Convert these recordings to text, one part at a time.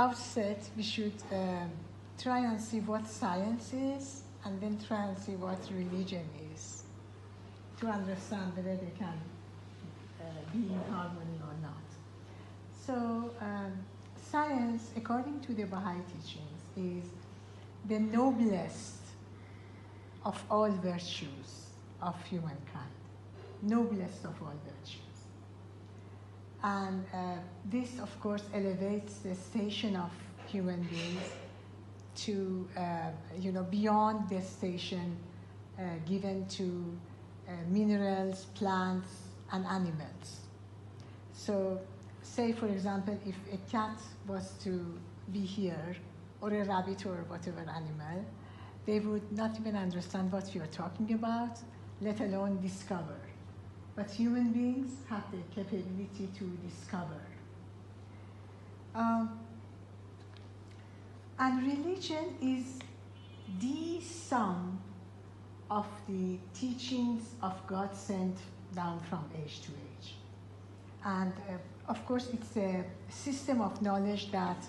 outset, we should try and see what science is, and then try and see what religion is, to understand whether they can be in harmony or not. So science, according to the Baha'i teachings, is the noblest of all virtues of humankind. Noblest of all virtues. And this, of course, elevates the station of human beings to, beyond the station given to minerals, plants, and animals. So, say, for example, if a cat was to be here, or a rabbit, or whatever animal, they would not even understand what we are talking about, let alone discover. But human beings have the capability to discover. And religion is the sum of the teachings of God sent down from age to age. And of course, it's a system of knowledge that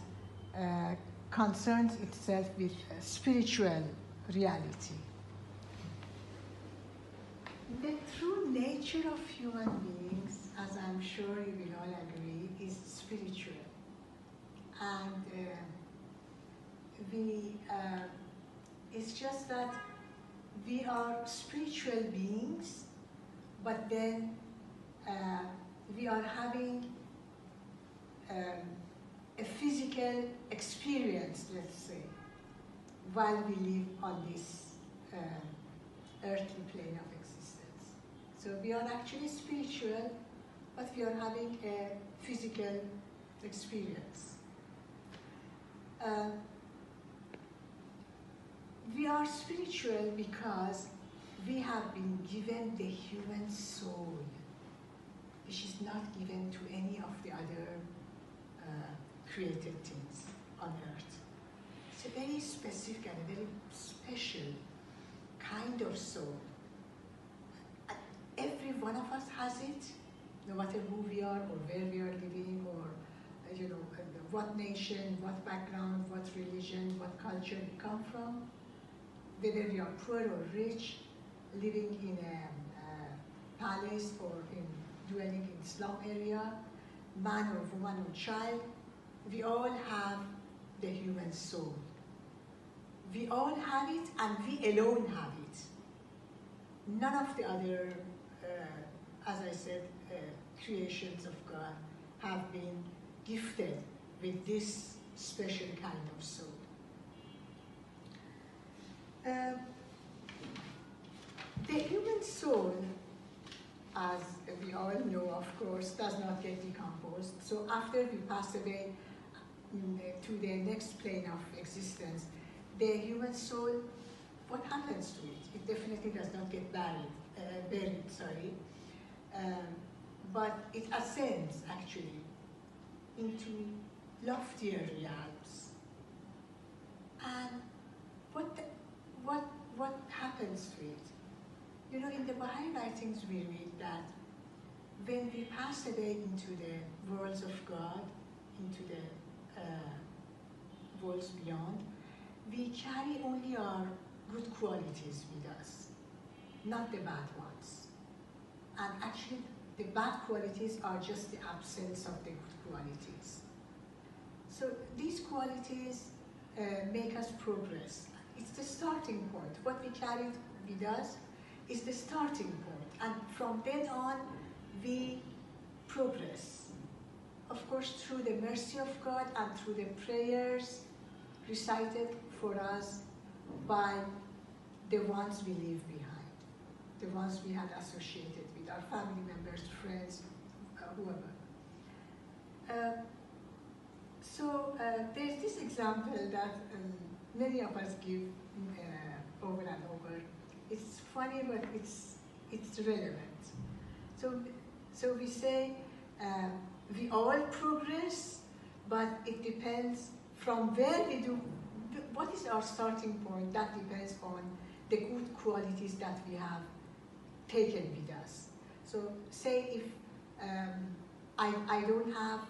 concerns itself with spiritual reality. The true nature of human beings, as I'm sure you will all agree, is spiritual. And it's just that we are spiritual beings, but then we are having a physical experience, let's say, while we live on this earthly plane of existence. So we are actually spiritual, but we are having a physical experience. We are spiritual because we have been given the human soul, which is not given to any of the other created things on earth. It's a very specific and a very special kind of soul. Every one of us has it, no matter who we are or where we are living, or what nation, what background, what religion, what culture we come from, whether we are poor or rich, living in a palace or dwelling in slum area, man or woman or child, we all have the human soul. We all have it, and we alone have it. None of the other, as I said, creations of God have been gifted with this special kind of soul. The human soul, as we all know, of course, does not get decomposed. So after we pass away to the next plane of existence, the human soul, what happens to it? It definitely does not get buried, but it ascends, actually, into loftier realms. And what happens to it? In the Baha'i writings we read that when we pass away into the worlds of God, into the worlds beyond, we carry only our good qualities with us, not the bad ones. And actually, the bad qualities are just the absence of the good qualities. So these qualities make us progress. It's the starting point. What we carried with us is the starting point. And from then on, we progress. Of course, through the mercy of God and through the prayers recited for us by the ones we leave behind, the ones we had associated with, our family members, friends, whoever. So there's this example that many of us give over and over. It's funny, but it's relevant. So we say we all progress, but it depends from where we do. What is our starting point? That depends on the good qualities that we have taken with us. So say if I don't have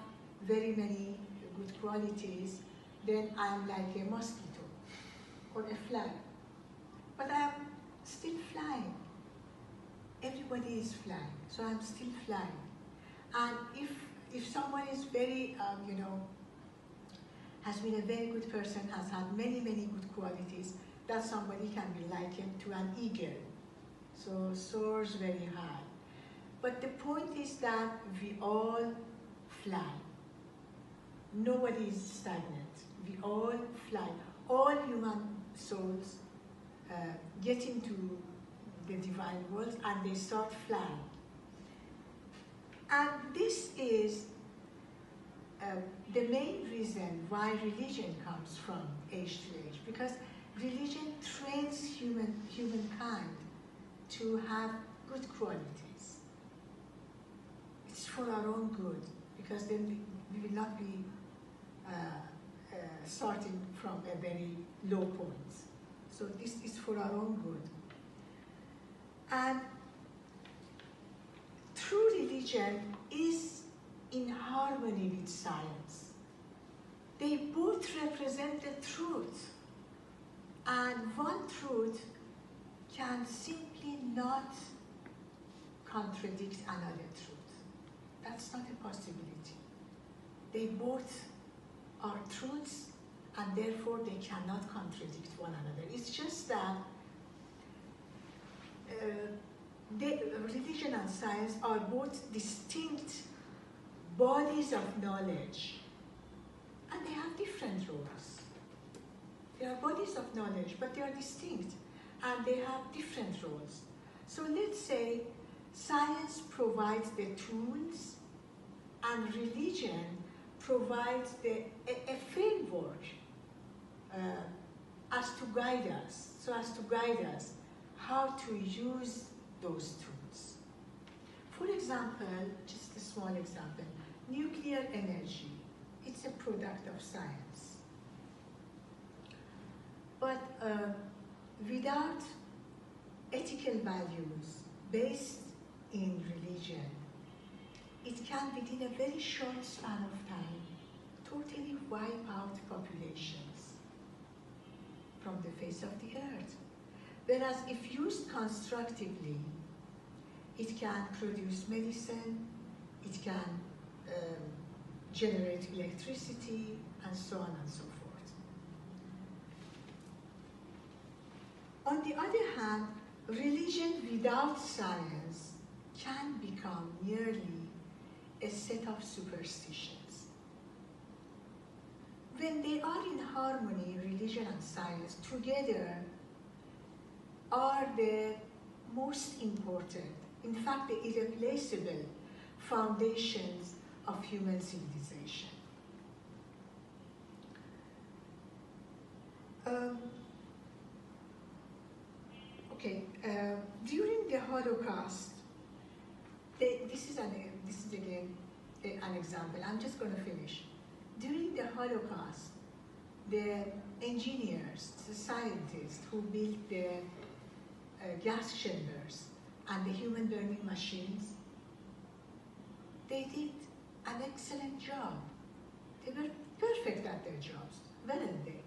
very many good qualities, then I'm like a mosquito or a fly. But I'm still flying. Everybody is flying, so I'm still flying. And if someone is very, has been a very good person, has had many, many good qualities, that somebody can be likened to an eagle. So soars very high. But the point is that we all fly. Nobody is stagnant. We all fly. All human souls get into the divine world and they start flying. And this is the main reason why religion comes from age to age, because religion trains humankind to have good qualities. It's for our own good, because then we will not be starting from a very low point. So this is for our own good. And true religion is in harmony with science. They both represent the truth, and one truth can simply not contradict another truth. That's not a possibility. They both are truths, and therefore they cannot contradict one another. It's just that religion and science are both distinct bodies of knowledge, and they have different roles. They are bodies of knowledge, but they are distinct, and they have different roles. So let's say science provides the tools, and religion provides a framework as to guide us how to use those tools. For example, just a small example, nuclear energy, it's a product of science. But without ethical values based in religion, it can, within a very short span of time, totally wipe out populations from the face of the earth. Whereas if used constructively, it can produce medicine, it can generate electricity, and so on and so forth. On the other hand, religion without science can become merely a set of superstitions. When they are in harmony, religion and science together are the most important, in fact, the irreplaceable foundations of human civilization. During the Holocaust, this is again an example. I'm just going to finish. During the Holocaust, the engineers, the scientists who built the gas chambers and the human burning machines, they did an excellent job. They were perfect at their jobs, weren't they?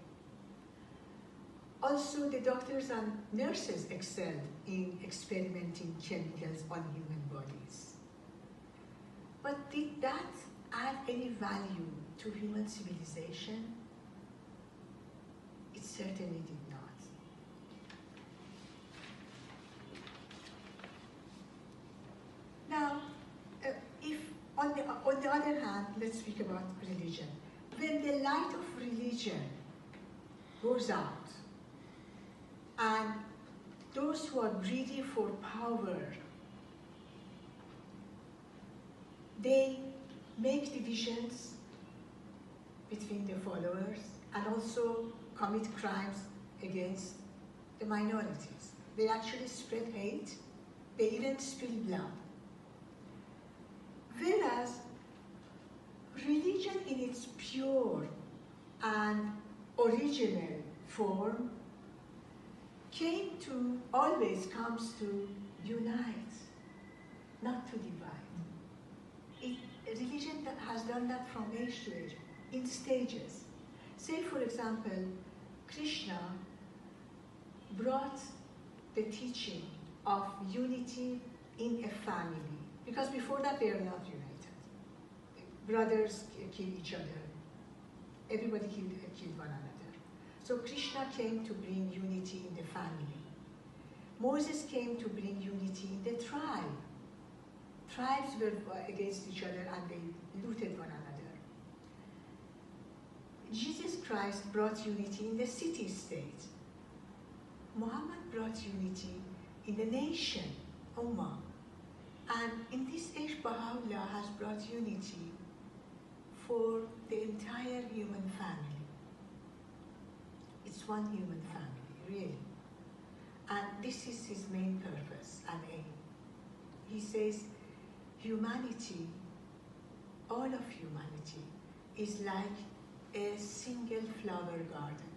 Also, the doctors and nurses excelled in experimenting chemicals on human bodies. But did that add any value to human civilization? It certainly did not. Now, if on the other hand, let's speak about religion. When the light of religion goes out, and those who are greedy for power, they make divisions between the followers and also commit crimes against the minorities. They actually spread hate. They even spill blood. Whereas religion in its pure and original form always comes to unite, not to divide. Religion has done that from age to age. in stages. Say, for example, Krishna brought the teaching of unity in a family, because before that they are not united. Brothers kill each other. Everybody killed one another. So Krishna came to bring unity in the family. Moses came to bring unity in the tribe. Tribes were against each other and they looted one another. Jesus Christ brought unity in the city-state. Muhammad brought unity in the nation, Ummah. And in this age, Baha'u'llah has brought unity for the entire human family. It's one human family, really. And this is his main purpose and aim. He says, humanity, all of humanity, is like a single flower garden.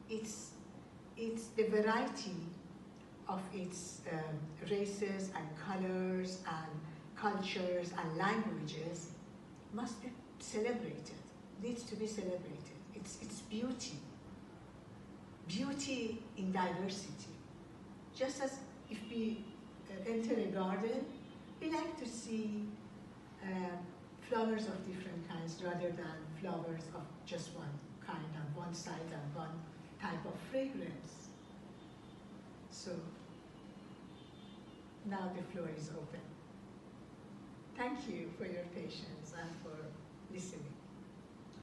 It's the variety of its races and colors and cultures and languages must be celebrated, needs to be celebrated. It's beauty. Beauty in diversity. Just as if we enter a garden, we like to see flowers of different kinds rather than flowers of just one kind on one side and one type of fragrance. So now the floor is open. Thank you for your patience and for listening.